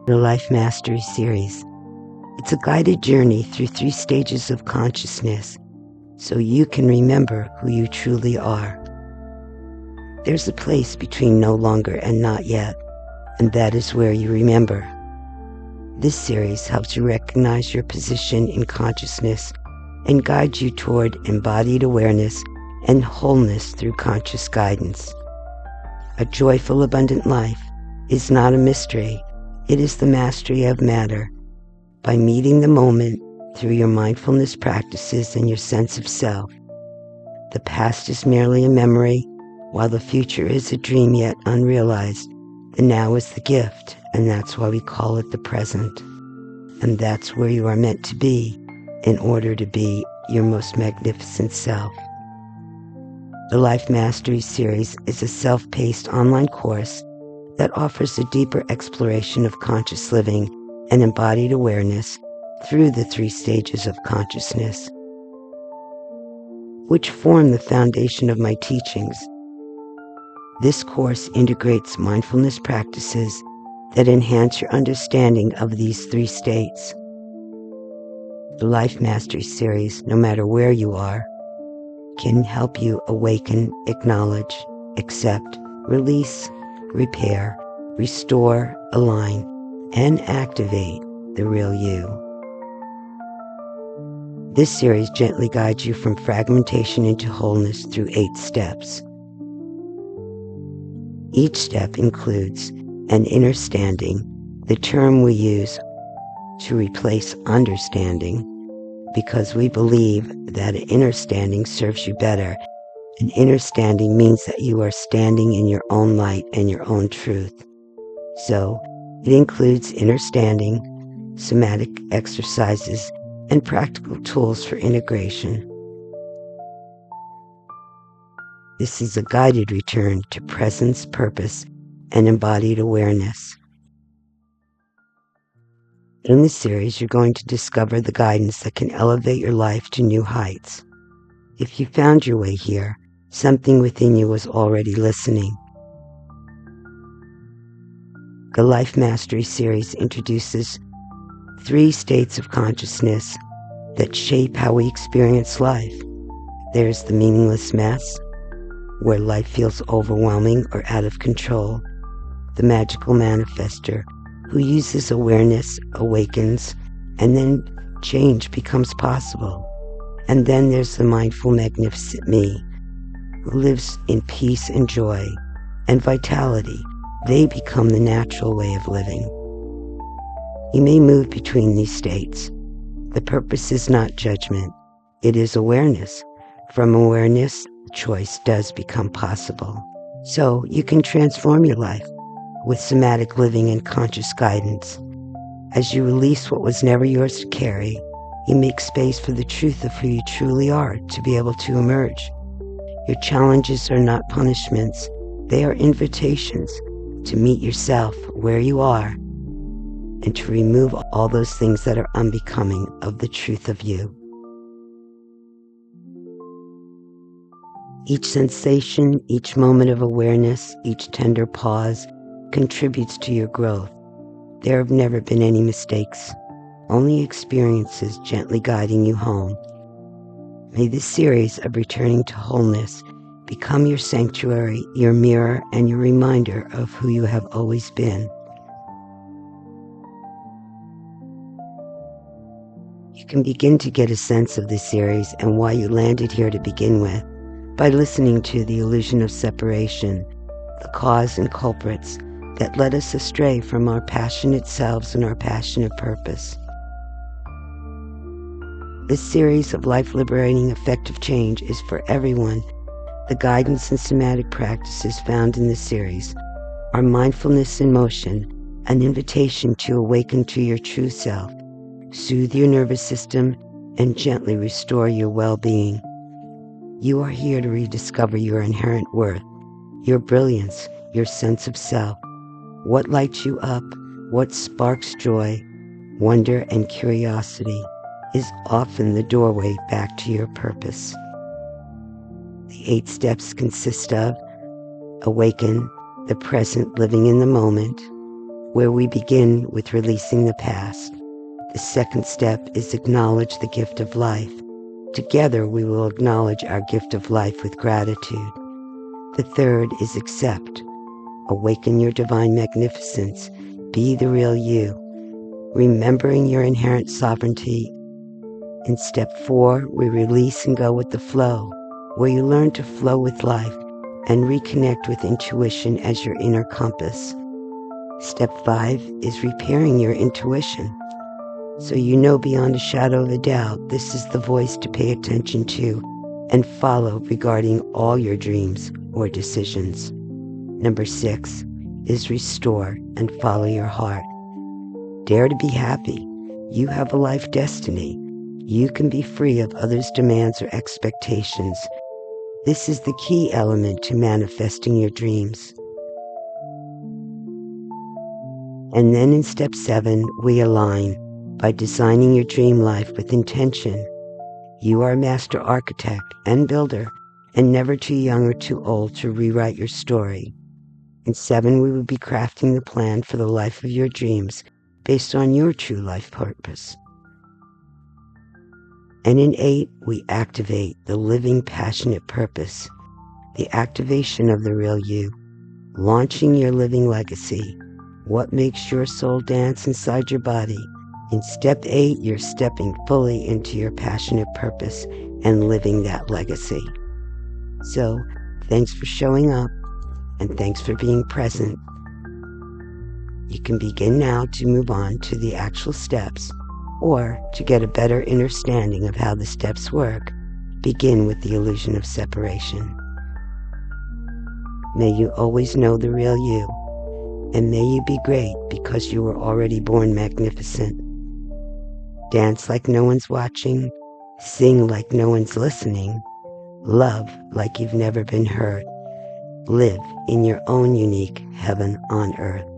the Life Mastery series. It's a guided journey through 3 stages of consciousness so you can remember who you truly are. There's a place between no longer and not yet, and that is where you remember. This series helps you recognize your position in consciousness and guides you toward embodied awareness and wholeness through conscious guidance. A joyful, abundant life is not a mystery. It is the mastery of matter. By meeting the moment through your mindfulness practices and your sense of self, the past is merely a memory, while the future is a dream yet unrealized. The now is the gift, and that's why we call it the present. And that's where you are meant to be in order to be your most magnificent self. The Life Mastery series is a self-paced online course that offers a deeper exploration of conscious living and embodied awareness through the 3 stages of consciousness, which form the foundation of my teachings. This course integrates mindfulness practices that enhance your understanding of these 3 states. The Life Mastery series, no matter where you are, can help you awaken, acknowledge, accept, release, repair, restore, align, and activate the real you. This series gently guides you from fragmentation into wholeness through 8 steps. Each step includes an inner standing, the term we use to replace understanding, because we believe that an inner standing serves you better. An inner standing means that you are standing in your own light and your own truth. So, it includes inner standing, somatic exercises, and practical tools for integration. This is a guided return to presence, purpose, and embodied awareness. In this series, you're going to discover the guidance that can elevate your life to new heights. If you found your way here, something within you was already listening. The Life Mastery series introduces 3 states of consciousness that shape how we experience life. There's the meaningless mess, where life feels overwhelming or out of control. The magical manifester, who uses awareness, awakens, and then change becomes possible. And then there's the mindful, magnificent me, who lives in peace and joy and vitality. They become the natural way of living. You may move between these states. The purpose is not judgment. It is awareness. From awareness, choice does become possible. So you can transform your life with somatic living and conscious guidance. As you release what was never yours to carry, you make space for the truth of who you truly are to be able to emerge. Your challenges are not punishments. They are invitations to meet yourself where you are and to remove all those things that are unbecoming of the truth of you. Each sensation, each moment of awareness, each tender pause contributes to your growth. There have never been any mistakes, only experiences gently guiding you home. May this series of returning to wholeness become your sanctuary, your mirror, and your reminder of who you have always been. You can begin to get a sense of this series and why you landed here to begin with by listening to The Illusion of Separation, the cause and culprits that led us astray from our passionate selves and our passionate purpose. This series of life-liberating, effective change is for everyone. The guidance and somatic practices found in this series are mindfulness in motion, an invitation to awaken to your true self, soothe your nervous system, and gently restore your well-being. You are here to rediscover your inherent worth, your brilliance, your sense of self. What lights you up, what sparks joy, wonder, and curiosity is often the doorway back to your purpose. The 8 steps consist of Awaken, the present, living in the moment. where we begin with releasing the past. The second step is acknowledge the gift of life. Together we will acknowledge our gift of life with gratitude. The third is accept. Awaken your divine magnificence. Be the real you, remembering your inherent sovereignty. In step 4, we release and go with the flow, where you learn to flow with life and reconnect with intuition as your inner compass. Step 5 is repairing your intuition, so you know beyond a shadow of a doubt this is the voice to pay attention to and follow regarding all your dreams or decisions. Number 6 is restore and follow your heart. Dare to be happy. You have a life destiny. You can be free of others' demands or expectations. This is the key element to manifesting your dreams. And then in step 7, we align by designing your dream life with intention. You are a master architect and builder, and never too young or too old to rewrite your story. In 7, we will be crafting the plan for the life of your dreams based on your true life purpose. And in 8, we activate the living, passionate purpose, the activation of the real you, launching your living legacy, what makes your soul dance inside your body. In step 8, you're stepping fully into your passionate purpose and living that legacy. So, thanks for showing up, and thanks for being present. You can begin now to move on to the actual steps, or to get a better understanding of how the steps work, begin with the illusion of separation. May you always know the real you, and may you be great because you were already born magnificent. Dance like no one's watching, sing like no one's listening, love like you've never been hurt, live in your own unique heaven on earth.